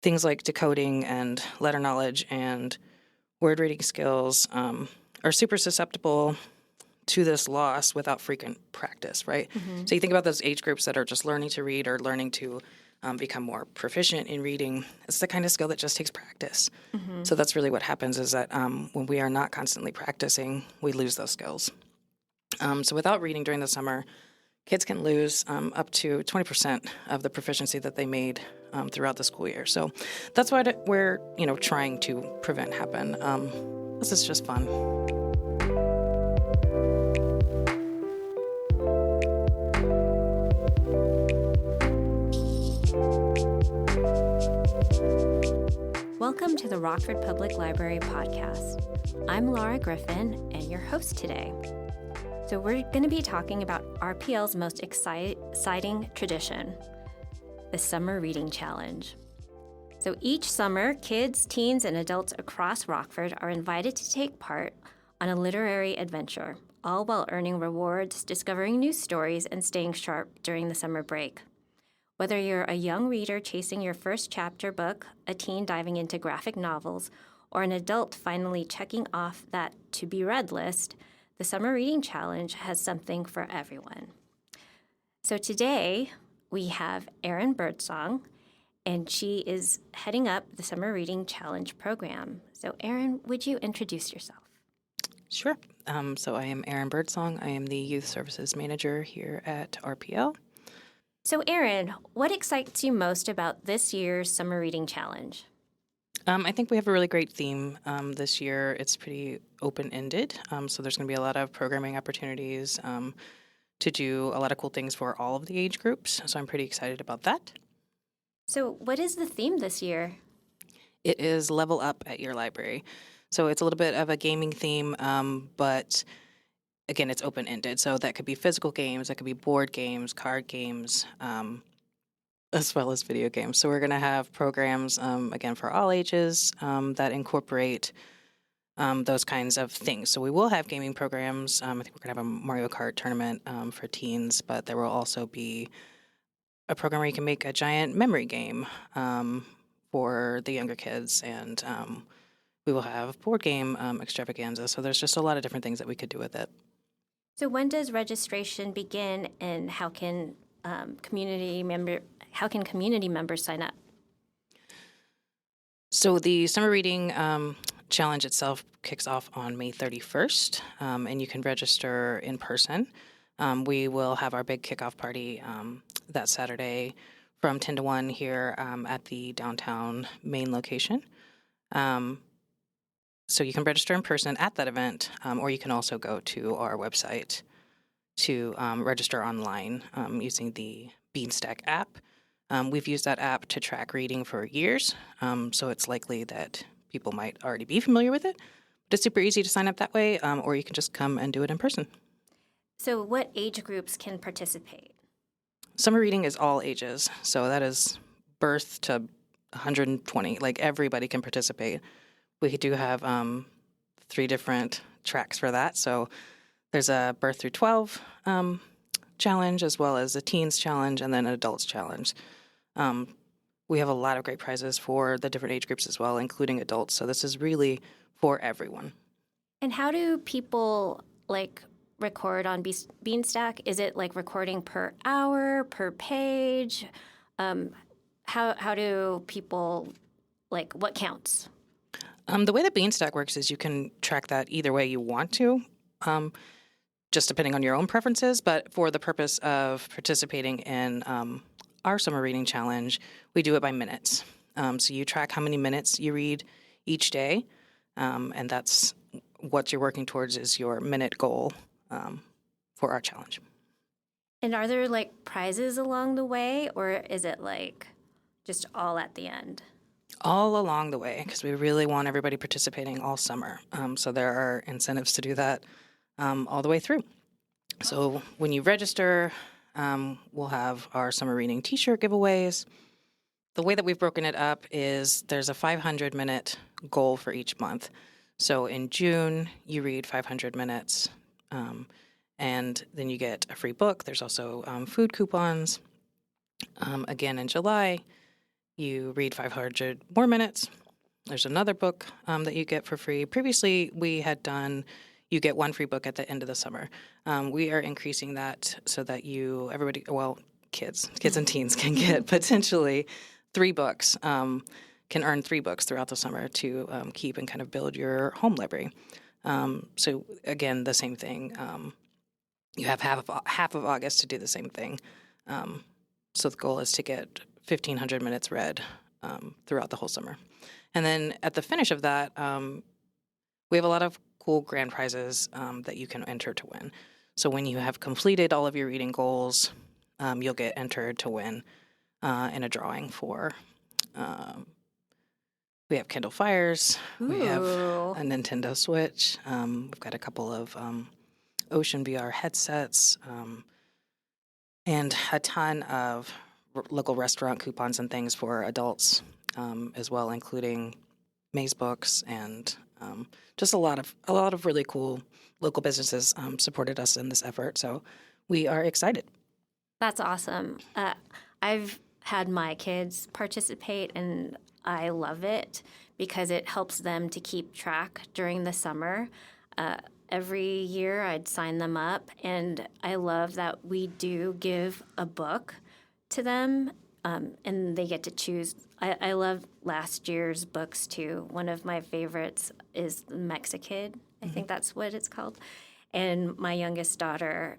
things like decoding and letter knowledge and word reading skills are super susceptible to this loss without frequent practice, right? Mm-hmm. So you think about those age groups that are just learning to read or learning to become more proficient in reading. It's the kind of skill that just takes practice. Mm-hmm. So that's really what happens is that when we are not constantly practicing, we lose those skills. So without reading during the summer, kids can lose up to 20% of the proficiency that they made throughout the school year. So that's what we're trying to prevent happen. This is just fun. Welcome to the Rockford Public Library podcast. I'm Laura Griffin and your host today. So we're going to be talking about RPL's most exciting tradition, the Summer Reading Challenge. So each summer, kids, teens, and adults across Rockford are invited to take part on a literary adventure, all while earning rewards, discovering new stories, and staying sharp during the summer break. Whether you're a young reader chasing your first chapter book, a teen diving into graphic novels, or an adult finally checking off that to-be-read list, the Summer Reading Challenge has something for everyone. So today, we have Erin Birdsong, and she is heading up the Summer Reading Challenge program. So Erin, would you introduce yourself? Sure. So I am Erin Birdsong. I am the Youth Services Manager here at RPL. So Erin, what excites you most about this year's Summer Reading Challenge? I think we have a really great theme this year. It's pretty open-ended, so there's going to be a lot of programming opportunities to do a lot of cool things for all of the age groups, so I'm pretty excited about that. So what is the theme this year? It is Level Up at Your Library. So it's a little bit of a gaming theme, but again, it's open-ended. So that could be physical games, that could be board games, card games, as well as video games. So we're going to have programs, again, for all ages that incorporate those kinds of things. So we will have gaming programs. I think we're going to have a Mario Kart tournament for teens, but there will also be a program where you can make a giant memory game for the younger kids, and we will have board game extravaganza. So there's just a lot of different things that we could do with it. So when does registration begin, and how can community members sign up? So the Summer Reading Challenge itself kicks off on May 31st, and you can register in person. We will have our big kickoff party that Saturday from 10 to 1 here at the downtown main location. So you can register in person at that event, or you can also go to our website to register online using the Beanstack app. We've used that app to track reading for years, so it's likely that people might already be familiar with it. But it's super easy to sign up that way, or you can just come and do it in person. So what age groups can participate? Summer reading is all ages, so that is birth to 120. Like, everybody can participate. We do have 3 different tracks for that. So there's a birth through 12 challenge, as well as a teens challenge, and then an adults challenge. We have a lot of great prizes for the different age groups as well, including adults. So this is really for everyone. And how do people record on Beanstack? Is it recording per hour, per page? How do people what counts? The way that Beanstack works is you can track that either way you want to, just depending on your own preferences. But for the purpose of participating in our Summer Reading Challenge, we do it by minutes. So you track how many minutes you read each day, and that's what you're working towards is your minute goal for our challenge. And are there prizes along the way, or is it just all at the end? All along the way, because we really want everybody participating all summer. So there are incentives to do that all the way through. So when you register, we'll have our summer reading t-shirt giveaways. The way that we've broken it up is there's a 500-minute goal for each month. So in June, you read 500 minutes, and then you get a free book. There's also food coupons. Again, in July, you read 500 more minutes. There's another book that you get for free. Previously, we had done you get one free book at the end of the summer. We are increasing that so that kids and teens can get potentially 3 books, can earn 3 books throughout the summer to keep and kind of build your home library. So again, the same thing. You have half of August to do the same thing. So the goal is to get 1,500 minutes read throughout the whole summer. And then at the finish of that, we have a lot of cool grand prizes that you can enter to win. So when you have completed all of your reading goals, you'll get entered to win in a drawing for. We have Kindle Fires. Ooh. We have a Nintendo Switch. We've got a couple of Ocean VR headsets, and a ton of local restaurant coupons and things for adults as well, including Maze books and just a lot of really cool local businesses supported us in this effort. So we are excited. That's awesome. I've had my kids participate, and I love it because it helps them to keep track during the summer. Every year I'd sign them up, and I love that we do give a book to them, and they get to choose. I love last year's books, too. One of my favorites is Mexikid. I think that's what it's called. And my youngest daughter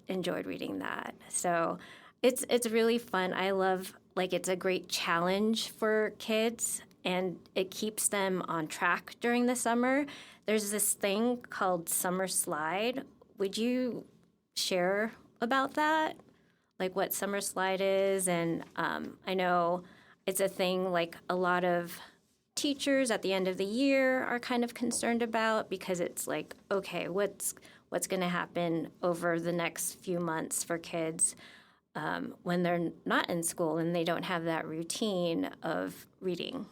enjoyed reading that. So it's really fun. I love, it's a great challenge for kids, and it keeps them on track during the summer. There's this thing called Summer Slide. Would you share about that? Like what Summer Slide is? And I know it's a thing a lot of teachers at the end of the year are kind of concerned about, because it's okay, what's going to happen over the next few months for kids when they're not in school and they don't have that routine of reading?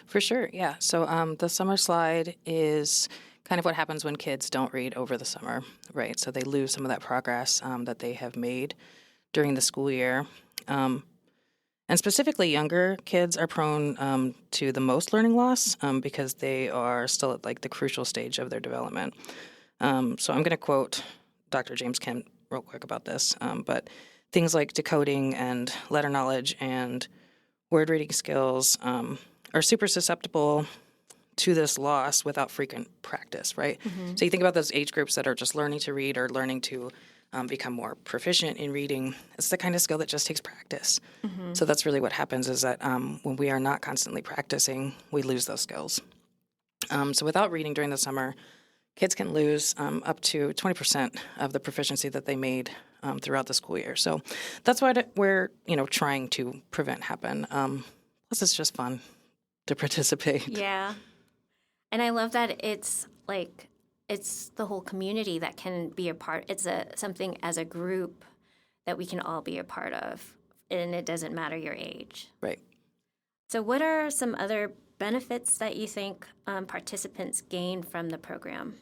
For sure, yeah. So the Summer Slide is kind of what happens when kids don't read over the summer, right? So they lose some of that progress that they have made during the school year. And specifically, younger kids are prone to the most learning loss because they are still at the crucial stage of their development. So I'm going to quote Dr. James Kemp real quick about this. But things like decoding and letter knowledge and word reading skills are super susceptible to this loss without frequent practice, right? Mm-hmm. So you think about those age groups that are just learning to read or learning to become more proficient in reading. It's the kind of skill that just takes practice. Mm-hmm. So that's really what happens is that when we are not constantly practicing, we lose those skills. So without reading during the summer, kids can lose up to 20% of the proficiency that they made throughout the school year. So that's what we're trying to prevent happen. Plus, it's just fun to participate. Yeah. And I love that it's the whole community that can be a part. It's something as a group that we can all be a part of, and it doesn't matter your age. Right. So what are some other benefits that you think participants gain from the program?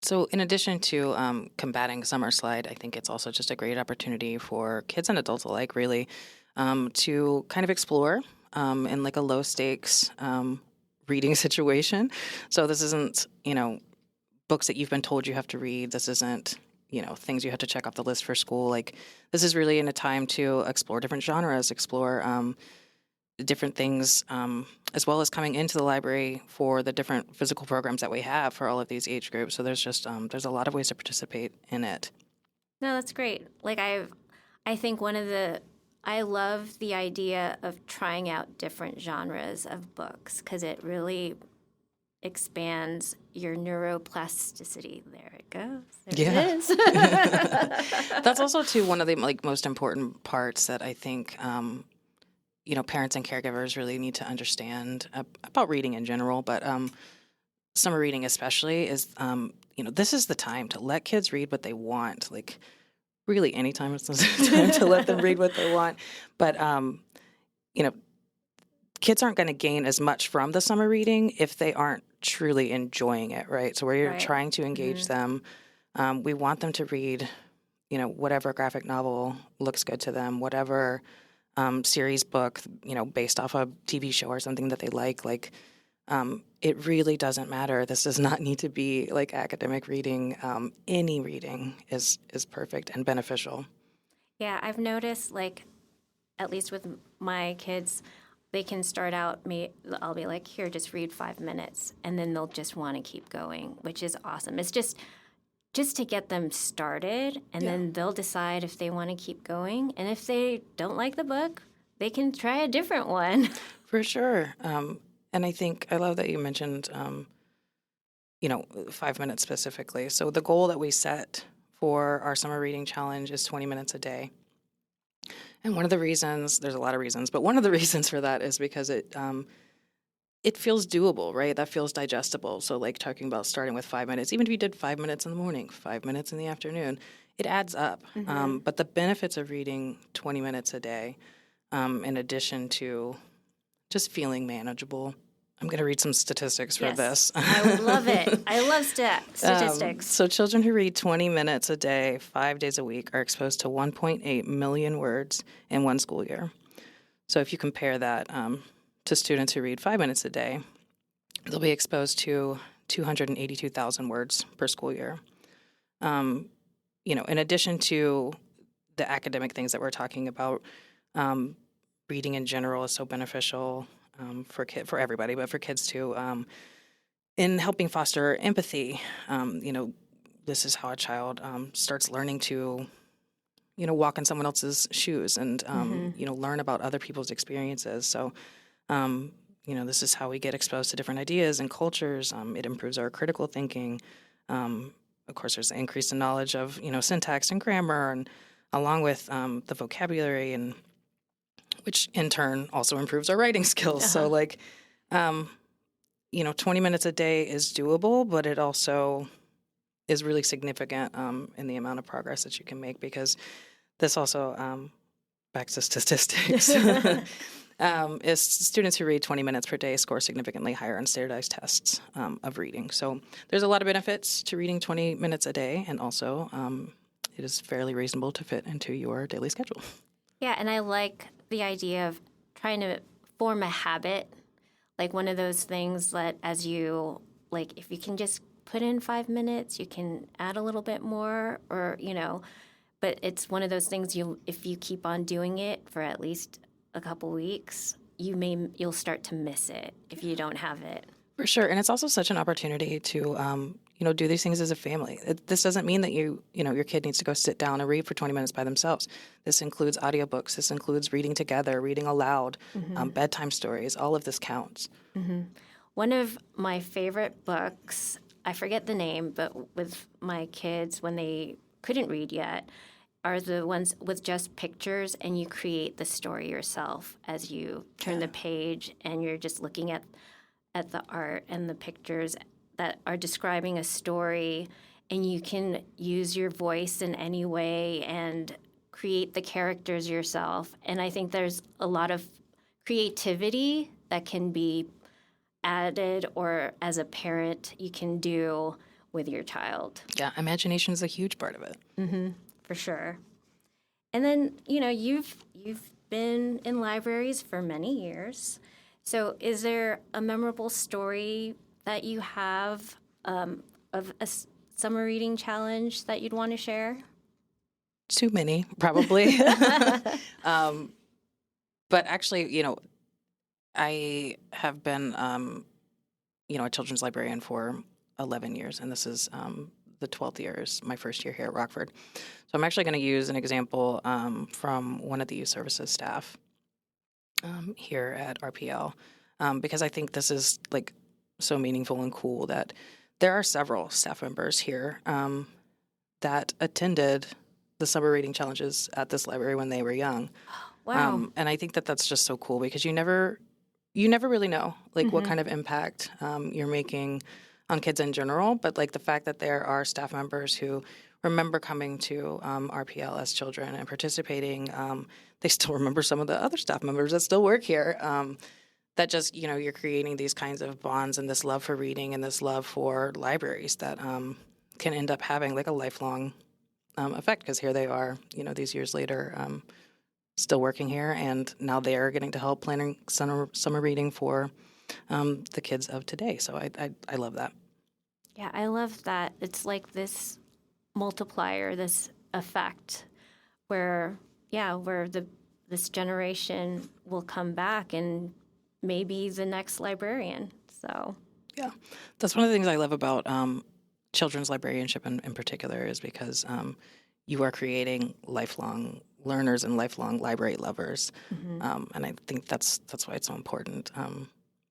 So in addition to combating Summer Slide, I think it's also just a great opportunity for kids and adults alike, really, to kind of explore in a low-stakes reading situation. So this isn't, books that you've been told you have to read. This isn't, things you have to check off the list for school. This is really in a time to explore different genres, explore different things, as well as coming into the library for the different physical programs that we have for all of these age groups. So there's just there's a lot of ways to participate in it. No, that's great. I think I love the idea of trying out different genres of books because it really expands your neuroplasticity. There it goes. There it is. That's also, too, one of the most important parts that I think parents and caregivers really need to understand about reading in general, but summer reading especially is, this is the time to let kids read what they want. Really any time is the time to let them read what they want. But, kids aren't going to gain as much from the summer reading if they aren't truly enjoying it, right? So we're trying to engage them. We want them to read, whatever graphic novel looks good to them, whatever series book, based off a TV show or something that they like, it really doesn't matter. This does not need to be like academic reading. Any reading is perfect and beneficial. Yeah, I've noticed, like, at least with my kids, they can start out, I'll be like, here, just read 5 minutes, and then they'll just want to keep going, which is awesome. It's just to get them started, and then they'll decide if they want to keep going. And if they don't like the book, they can try a different one. For sure. And I love that you mentioned, 5 minutes specifically. So the goal that we set for our summer reading challenge is 20 minutes a day. And one of the reasons, there's a lot of reasons, but one of the reasons for that is because it feels doable, right? That feels digestible. So like talking about starting with 5 minutes, even if you did 5 minutes in the morning, 5 minutes in the afternoon, it adds up. But the benefits of reading 20 minutes a day, in addition to just feeling manageable. I'm going to read some statistics for this. I would love it. I love statistics. So children who read 20 minutes a day, 5 days a week, are exposed to 1.8 million words in one school year. So if you compare that to students who read 5 minutes a day, they'll be exposed to 282,000 words per school year. In addition to the academic things that we're talking about, reading in general is so beneficial for everybody, but for kids too, in helping foster empathy. This is how a child starts learning to, walk in someone else's shoes and, learn about other people's experiences. So, this is how we get exposed to different ideas and cultures. It improves our critical thinking. Of course, there's an increase in knowledge of, syntax and grammar, and along with the vocabulary, and which in turn also improves our writing skills. So 20 minutes a day is doable, but it also is really significant in the amount of progress that you can make, because this also, back to statistics, is students who read 20 minutes per day score significantly higher on standardized tests of reading. So there's a lot of benefits to reading 20 minutes a day, and also it is fairly reasonable to fit into your daily schedule. Yeah, and I like the idea of trying to form a habit, like one of those things that as you, like, if you can just put in 5 minutes, you can add a little bit more, or, but it's one of those things if you keep on doing it for at least a couple weeks, you'll start to miss it if you don't have it. For sure. And it's also such an opportunity to, do these things as a family. This doesn't mean that your kid needs to go sit down and read for 20 minutes by themselves. This includes audiobooks. This includes reading together, reading aloud, bedtime stories. All of this counts. Mm-hmm. One of my favorite books, I forget the name, but with my kids when they couldn't read yet, are the ones with just pictures, and you create the story yourself as you turn the page, and you're just looking at the art and the pictures that are describing a story, and you can use your voice in any way and create the characters yourself. And I think there's a lot of creativity that can be added, or as a parent you can do with your child. Yeah, imagination is a huge part of it. Mm-hmm. For sure. And then, you've been in libraries for many years. So is there a memorable story that you have of a summer reading challenge that you'd want to share? Too many, probably. But actually, I have been, a children's librarian for 11 years, and this is the 12th year, is my first year here at Rockford. So I'm actually going to use an example from one of the youth services staff here at RPL, because I think this is so meaningful and cool that there are several staff members here that attended the summer reading challenges at this library when they were young. Wow. And I think that that's just so cool, because you never really know what kind of impact you're making on kids in general, but the fact that there are staff members who remember coming to RPL as children and participating. They still remember some of the other staff members that still work here. That just, you're creating these kinds of bonds and this love for reading and this love for libraries that can end up having a lifelong effect, because here they are, these years later, still working here, and now they are getting to help planning summer reading for the kids of today. So I love that. Yeah, I love that. It's like this multiplier, this effect where this generation will come back and maybe the next librarian. So yeah, that's one of the things I love about children's librarianship in particular, is because you are creating lifelong learners and lifelong library lovers. And I think that's why it's so important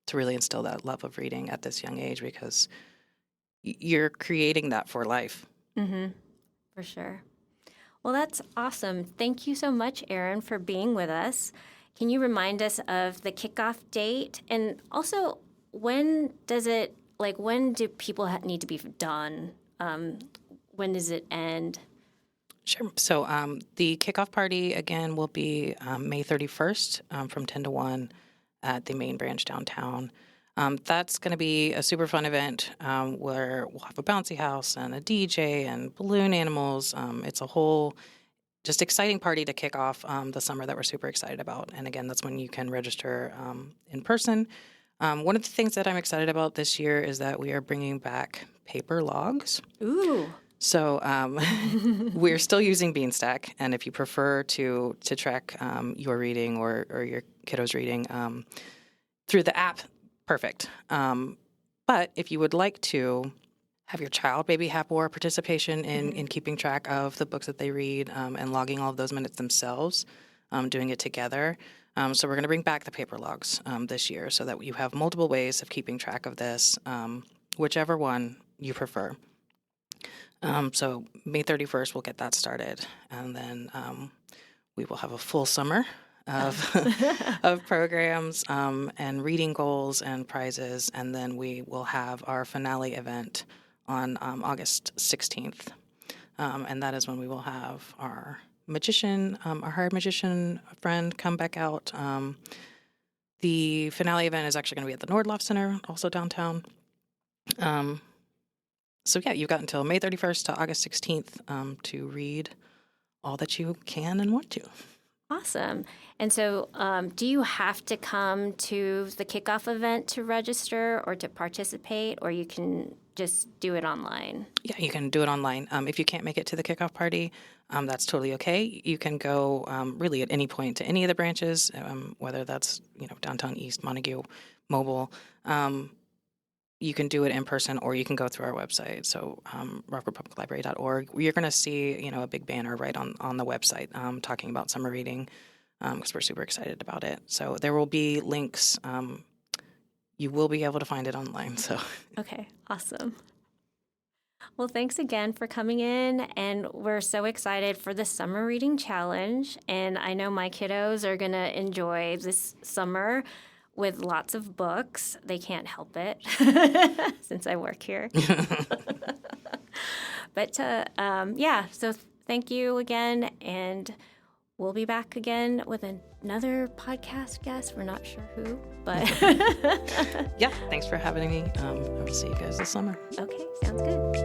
to really instill that love of reading at this young age, because you're creating that for life. For sure. Well, that's awesome. Thank you so much, Erin, for being with us. Can you remind us of the kickoff date? And also, when do people need to be done? When does it end? Sure. So the kickoff party, again, will be May 31st from 10 to 1 at the main branch downtown. That's going to be a super fun event where we'll have a bouncy house and a DJ and balloon animals. It's a whole just exciting party to kick off the summer that we're super excited about. And again, that's when you can register in person. One of the things that I'm excited about this year is that we are bringing back paper logs. Ooh. So we're still using Beanstack, and if you prefer to track your reading or your kiddo's reading through the app, perfect. But if you would like to have your child maybe have more participation in keeping track of the books that they read and logging all of those minutes themselves, doing it together. So we're going to bring back the paper logs this year so that you have multiple ways of keeping track of this, whichever one you prefer. So May 31st, we'll get that started, and then we will have a full summer of of programs and reading goals and prizes, and then we will have our finale event on August 16th, and that is when we will have our magician, our hired magician friend, come back out. The finale event is actually going to be at the Nordlof Center, also downtown. So yeah, you've got until May 31st to August 16th to read all that you can and want to. Awesome. And so do you have to come to the kickoff event to register or to participate, or you can just do it online? Yeah, you can do it online. If you can't make it to the kickoff party, that's totally okay. You can go really at any point to any of the branches, whether that's downtown East, Montague, Mobile. You can do it in person, or you can go through our website. So rockfordpubliclibrary.org. You're going to see a big banner right on the website talking about summer reading, because we're super excited about it. So there will be links. You will be able to find it online. So okay, awesome. Well, thanks again for coming in, and we're so excited for the Summer Reading Challenge. And I know my kiddos are going to enjoy this summer with lots of books. They can't help it since I work here. But so thank you again, and we'll be back again with another podcast guest. We're not sure who, but yeah, thanks for having me. I will see you guys this summer. Okay, sounds good.